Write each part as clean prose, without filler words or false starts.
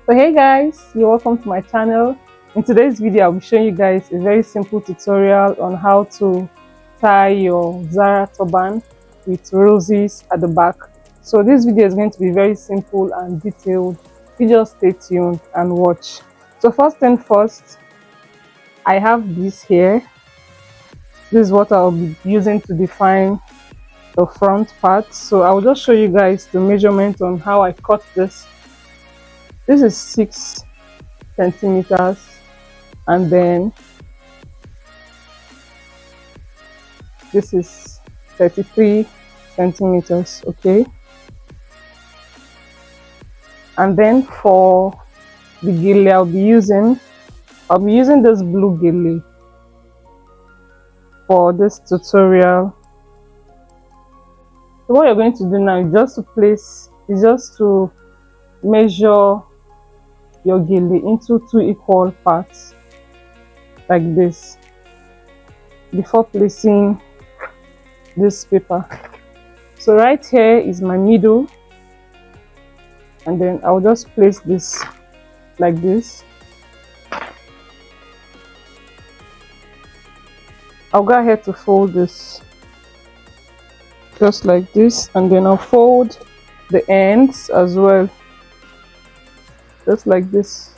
So hey guys, you're welcome to my channel. In today's video I'll be showing you guys a very simple tutorial on how to tie your Zara turban with roses at the back. So this video is going to be very simple and detailed. You just stay tuned and watch. So first thing first, I have this here. This is what I'll be using to define the front part. So I'll just show you guys the measurement on how I cut this. This is 6 centimeters, and then this is 33 centimeters. Okay, and then for the gele I'll be using this blue gele for this tutorial. So what you're going to do now is just to measure your gele into 2 equal parts like this before placing this paper. So right here is my middle, and then I'll just place this like this. I'll go ahead to fold this just like this, and then I'll fold the ends as well, just like this.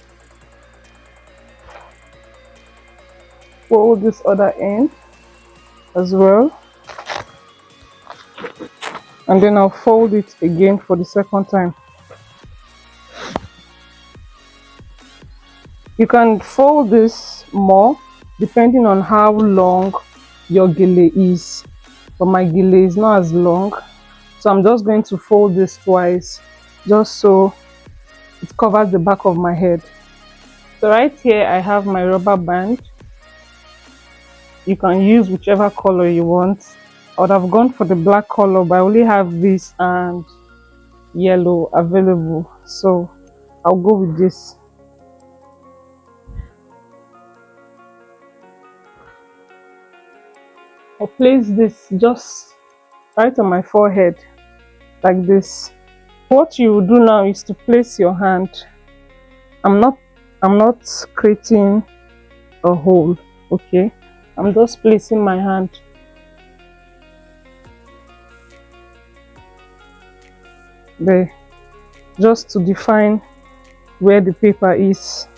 Fold this other end as well, and then I'll fold it again for the second time. You can fold this more depending on how long your gele is, but my gele is not as long, so I'm just going to fold this twice just so it covers the back of my head. So right here I have my rubber band. You can use whichever color you want. I would have gone for the black color, but I only have this and yellow available, so I'll go with this. I'll place this just right on my forehead like this. What you will do now is to place your hand. I'm not creating a hole, okay? I'm just placing my hand there just to define where the paper is.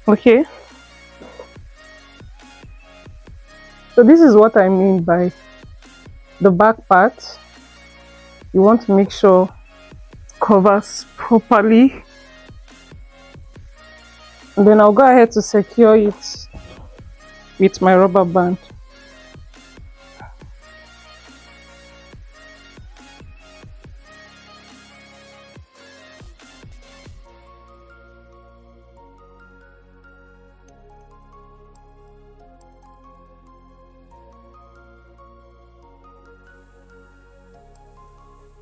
Okay, so this is what I mean by the back part. You want to make sure it covers properly, and then I'll go ahead to secure it with my rubber band.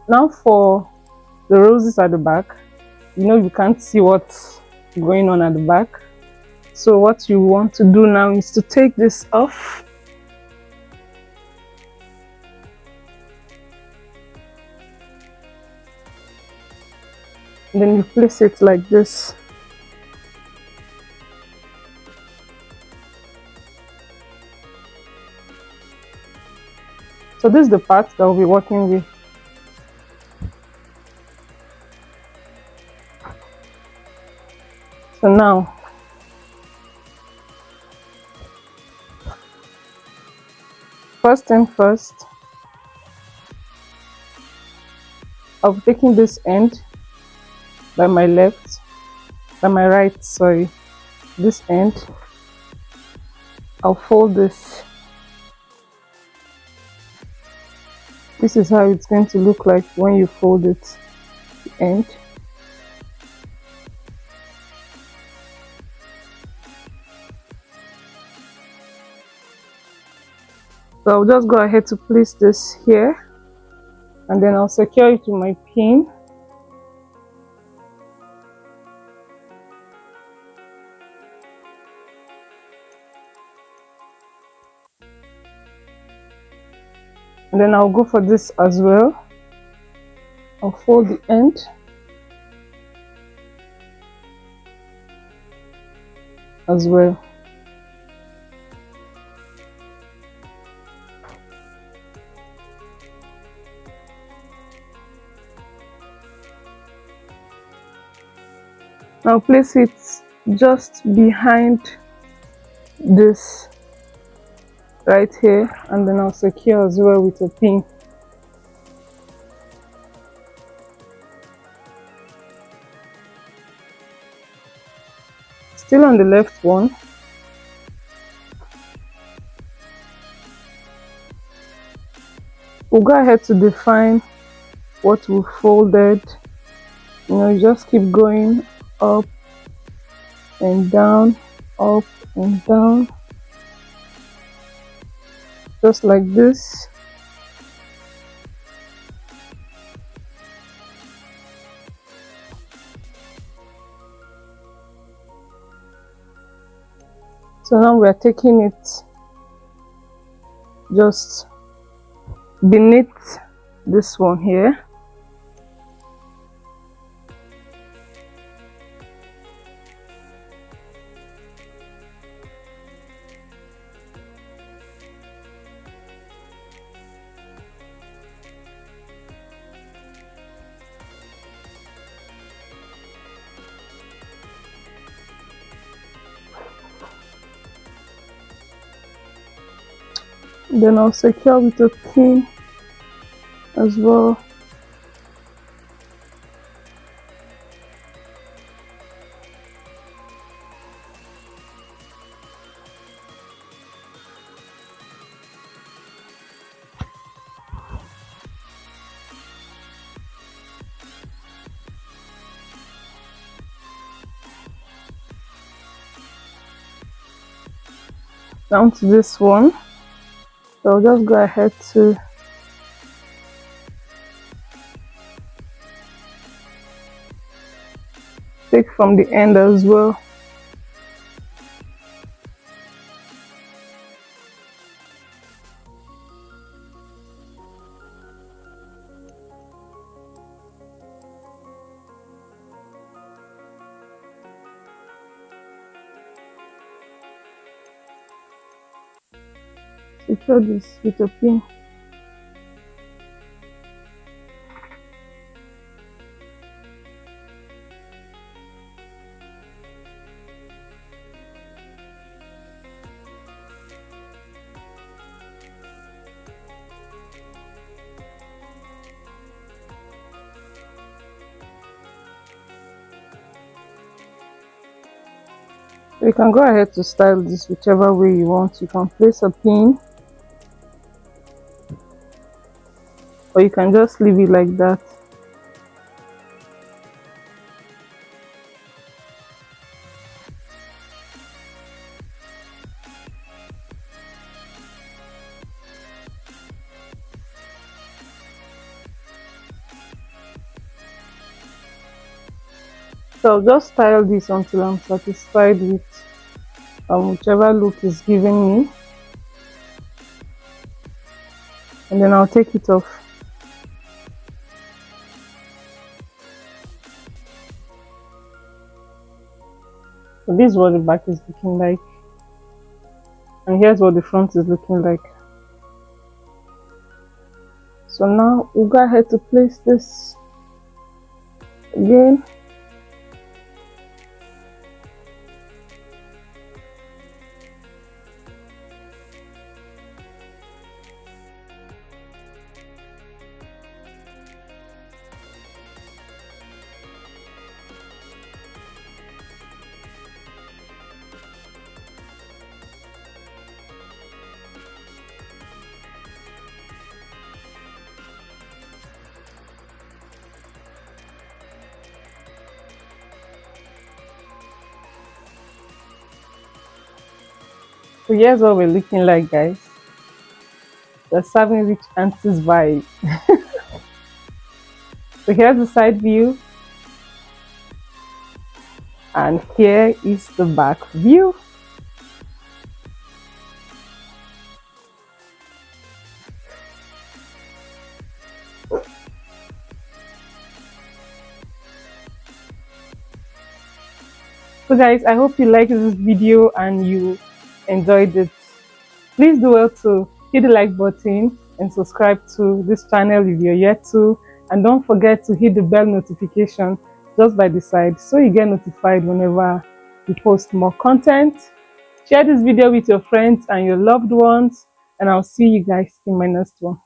Now for the roses at the back, you can't see what's going on at the back. So what you want to do now is to take this off. And then you place it like this. So this is the part that we'll be working with. So now, first thing first, I'll be taking this end by my right, sorry, this end. I'll fold this. This is how it's going to look like when you fold it, the end. So I'll just go ahead to place this here and then I'll secure it with my pin. And then I'll go for this as well. I'll fold the end. As well. Now place it just behind this right here, and then I'll secure as well with a pin. Still on the left one. We'll go ahead to define what we folded. You know, you just keep going up and down, up and down, just like this. So now we are taking it just beneath this one here. Then I'll secure with a pin as well. Down to this one. So I'll just go ahead to take from the end as well. Secure this with a pin. You can go ahead to style this whichever way you want. You can place a pin, or you can just leave it like that. So I'll just style this until I'm satisfied with whichever look is giving me, and then I'll take it off. So this is what the back is looking like, and here's what the front is looking like. So now we'll go ahead to place this again. So here's what we're looking like, guys. We're serving rich aunties vibe. So here's the side view, and here is the back view. So guys, I hope you liked this video and you enjoyed it. Please do well to hit the like button and subscribe to this channel if you're yet to, and don't forget to hit the bell notification just by the side so you get notified whenever we post more content. Share this video with your friends and your loved ones, and I'll see you guys in my next one.